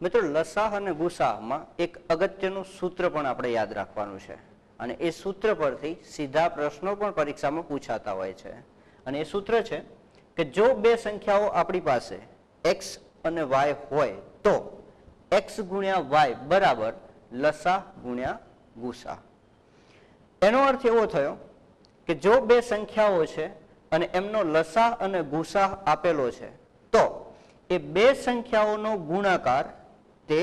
મિત્રો લસાઅ અને ગુસાઅમાં એક અગત્યનું સૂત્ર પણ આપણે યાદ રાખવાનું છે અને એ સૂત્ર પરથી સીધા પ્રશ્નો પણ પરીક્ષામાં પૂછાતા હોય છે અને એ સૂત્ર છે કે જો બે સંખ્યાઓ આપણી પાસે x અને y હોય તો x ગુણ્યા y બરાબર લસાઅ ગુણ્યા ગુસાઅ. એનો અર્થ એવો થયો કે જો બે સંખ્યાઓ છે અને એમનો લસાઅ અને ગુસાઅ આપેલો છે તો એ બે સંખ્યાઓનો ગુણાકાર તે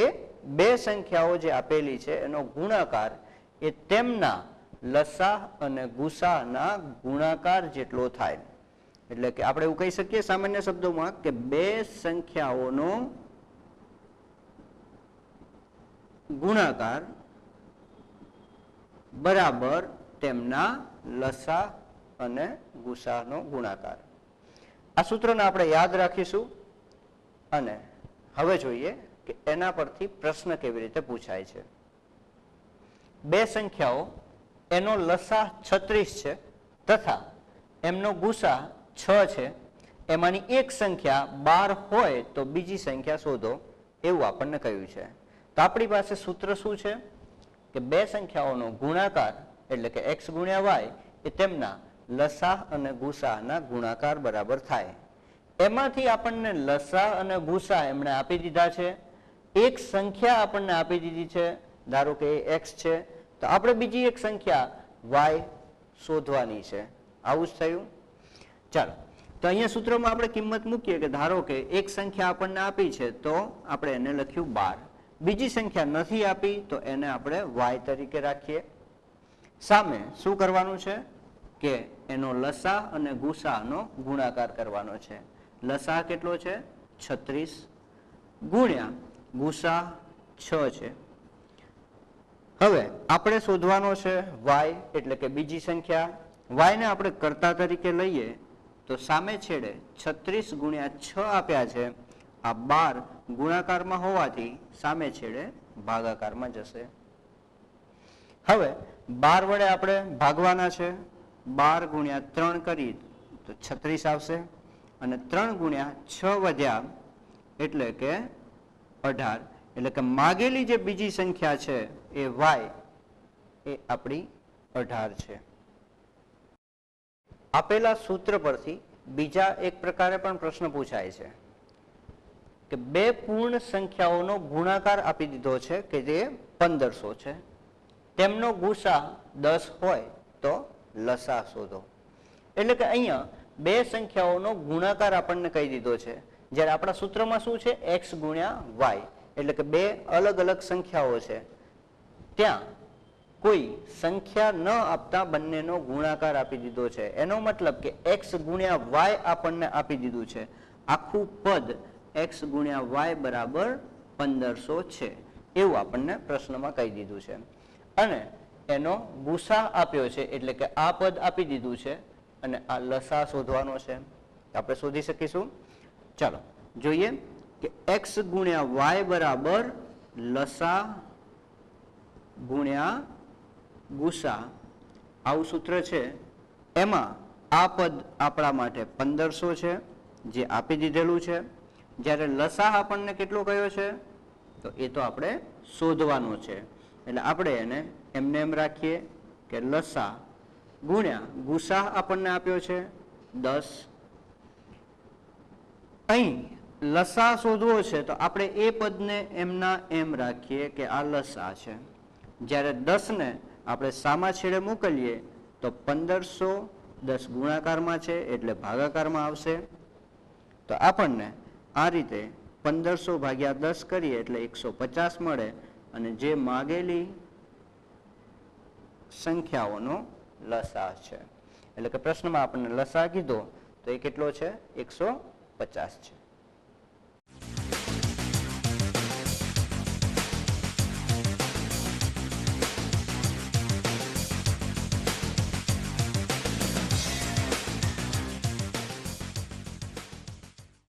બે સંખ્યાઓ જે આપેલી છે એનો ગુણાકાર એ તેમના લસાઅ અને ગુસાઅના ગુણાકાર જેટલો થાય. એટલે કે આપણે એવું કહી શકીએ સામાન્ય શબ્દોમાં કે બે સંખ્યાઓનો ગુણાકાર બરાબર તેમના લસાઅ અને ગુસાઅનો ગુણાકાર. આ સૂત્રને આપણે યાદ રાખીશું અને હવે જોઈએ કે એના પરથી પ્રશ્ન કેવી રીતે પૂછાય છે. બે સંખ્યાઓ એનો લસાઅ 36 છે તથા એમનો ગુસાઅ 6 છે. એમાંની એક સંખ્યા 12 હોય તો બીજી સંખ્યા શોધો એવું આપણને કહ્યું છે. તો આપણી પાસે સૂત્ર શું છે કે બે સંખ્યાઓનો ગુણાકાર એટલે કે x ગુણ્યા y એ તેમના લસાઅ અને ગુસાઅના ગુણાકાર બરાબર થાય. એમાંથી આપણને લસાઅ અને ગુસાઅ એમણે આપી દીધા છે. એક સંખ્યા આપણને આપી દીધી છે, ધારો કે x છે, તો આપણે બીજી એક સંખ્યા y શોધવાની છે. આવું જ થયું. ચાલો તો અહીંયા સૂત્રમાં આપણે કિંમત મૂકીએ કે ધારો કે એક સંખ્યા આપણને આપી છે તો આપણે એને લખ્યું 12. બીજી સંખ્યા નથી આપી તો એને આપણે y તરીકે રાખીએ. સામે શું કરવાનું છે કે એનો લસાઅ અને ગુસાઅનો ગુણાકાર કરવાનો છે. લસાઅ કેટલો છે 36 ગુણ્યા ગુસાઅ 6 છે. હવે આપણે શોધવાનો છે y એટલે કે બીજી સંખ્યા. y ને આપણે કર્તા તરીકે લઈએ તો સામે છેડે 36 ગુણ્યા 6 આપ્યા છે. આ 12 ગુણાકારમાં હોવાથી સામે છેડે ભાગાકારમાં જશે. હવે 12 વડે આપણે ભાગવાના છે. 12 ગુણ્યા 3 કરી તો 36 આવશે અને 3 ગુણ્યા 6 વધ્યા એટલે કે 18. એટલે કે માગેલી જે બીજી સંખ્યા છે એ y એ આપણી 18 છે. આપેલા સૂત્ર પરથી બીજા એક પ્રકારે પણ પ્રશ્ન પૂછાય છે કે બે પૂર્ણ સંખ્યાઓનો ગુણાકાર આપી દીધો છે કે જે 1500 છે. તેમનો ગુસાઅ 10 હોય તો લસાઅ શોધો. એટલે કે અહીંયા બે સંખ્યાઓનો ગુણાકાર આપણને કહી દીધો છે. જ્યારે આપણા સૂત્રમાં શું છે x ગુણ્યા y એટલે કે બે અલગ અલગ સંખ્યાઓ છે, ત્યાં કોઈ સંખ્યા ન આપતા બંનેનો ગુણાકાર આપી દીધો છે. એનો મતલબ કે x ગુણ્યા y આપણને આપી દીધું છે. આખું પદ x ગુણ્યા y બરાબર 1500 છે એવું આપણને પ્રશ્નમાં કહી દીધું છે અને એનો ગુસાઅ આપ્યો છે એટલે કે આ પદ આપી દીધું છે અને આ લસાઅ શોધવાનો છે. આપણે શોધી શકીશું. ચાલો જોઈએ કે x ગુણ્યા y બરાબર લસાઅ ગુણ્યા ગુસાઅ આવું સૂત્ર છે. એમાં આ પદ આપણા માટે 1500 છે જે આપી દીધેલું છે. જ્યારે લસાઅ આપણને કેટલો કયો છે તો એ તો આપણે શોધવાનો છે. એટલે આપણે એને એમને એમ રાખીએ કે લસાઅ ગુણ્યા ગુસાઅ આપણને આપ્યો છે 10. અહીં લસાઅ શોધવો છે તો આપણે એ પદને એમના એમ રાખીએ કે આ લસાઅ છે. જ્યારે 10 ને આપણે સામા છેડે મોકલીએ તો 1500 10 ગુણાકારમાં છે એટલે ભાગાકારમાં આવશે. તો આપણને આ રીતે 1500 ભાગ્યા 10 કરીએ એટલે 150 મળે અને જે માગેલી સંખ્યાઓનો લસાઅ છે. એટલે કે પ્રશ્નમાં આપણને લસાઅ કીધો તો એ કેટલો છે 150 છે.